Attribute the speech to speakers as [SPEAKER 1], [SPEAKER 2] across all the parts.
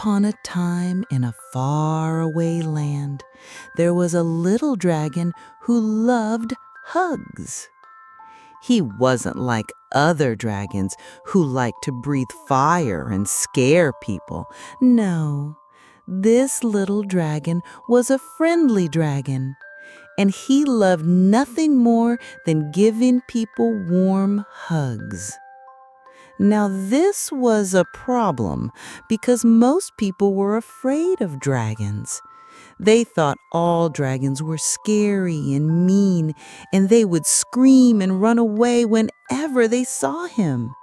[SPEAKER 1] upon a time in a faraway land, there was a little dragon who loved hugs. He wasn't like other dragons who liked to breathe fire and scare people. No, this little dragon was a friendly dragon, and he loved nothing more than giving people warm hugs. Now, this was a problem because most people were afraid of dragons. They thought all dragons were scary and mean, and they would scream and run away whenever they saw him.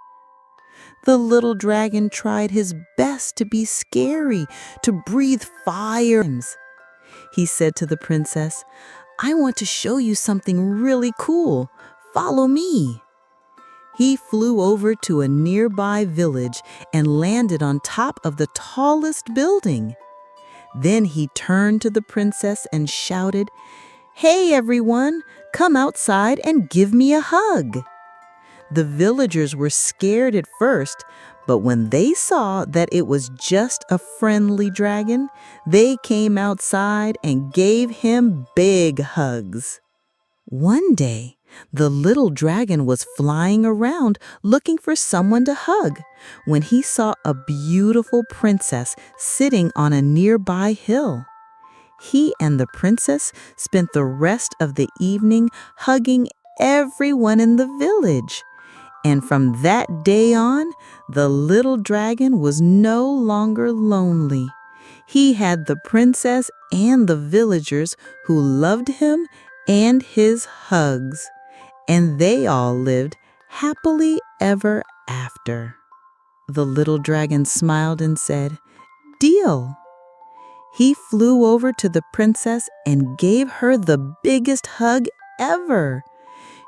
[SPEAKER 1] The little dragon tried his best to be scary, to breathe fire. He said to the princess, "I want to show you something really cool. Follow me." He flew over to a nearby village and landed on top of the tallest building. Then he turned to the princess and shouted, "Hey everyone, come outside and give me a hug." The villagers were scared at first, but when they saw that it was just a friendly dragon, they came outside and gave him big hugs. One day, the little dragon was flying around looking for someone to hug when he saw a beautiful princess sitting on a nearby hill. He and the princess spent the rest of the evening hugging everyone in the village. And from that day on, the little dragon was no longer lonely. He had the princess and the villagers who loved him and his hugs. And they all lived happily ever after. The little dragon smiled and said, "Deal." He flew over to the princess and gave her the biggest hug ever.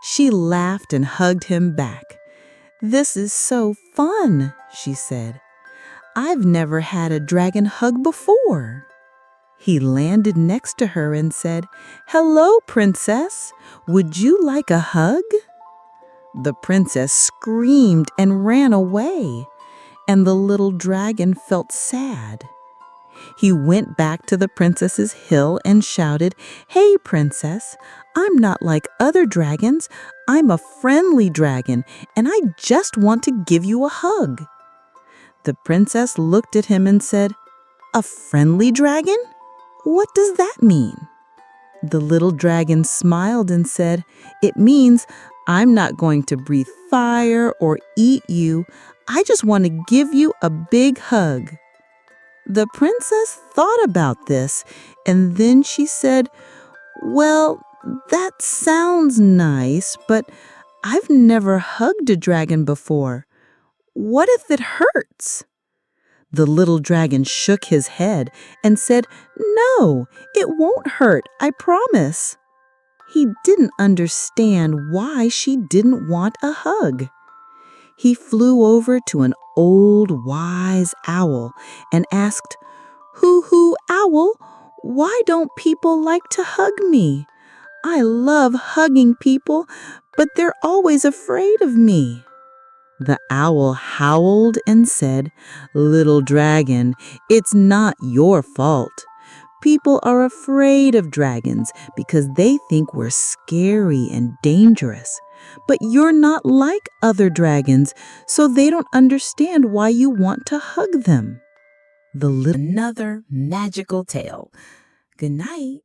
[SPEAKER 1] She laughed and hugged him back. "This is so fun," she said. "I've never had a dragon hug before." He landed next to her and said, "Hello, princess. Would you like a hug?" The princess screamed and ran away, and the little dragon felt sad. He went back to the princess's hill and shouted, "Hey, princess, I'm not like other dragons. I'm a friendly dragon, and I just want to give you a hug." The princess looked at him and said, "A friendly dragon? What does that mean?" The little dragon smiled and said, "It means I'm not going to breathe fire or eat you. I just want to give you a big hug." The princess thought about this, and then she said, "Well, that sounds nice, but I've never hugged a dragon before. What if it hurts?" The little dragon shook his head and said, "No, it won't hurt, I promise." He didn't understand why she didn't want a hug. He flew over to an old wise owl and asked, "Hoo-hoo, owl, why don't people like to hug me? I love hugging people, but they're always afraid of me." The owl howled and said, "Little dragon, it's not your fault. People are afraid of dragons because they think we're scary and dangerous. But you're not like other dragons, so they don't understand why you want to hug them." Another magical tale. Good night.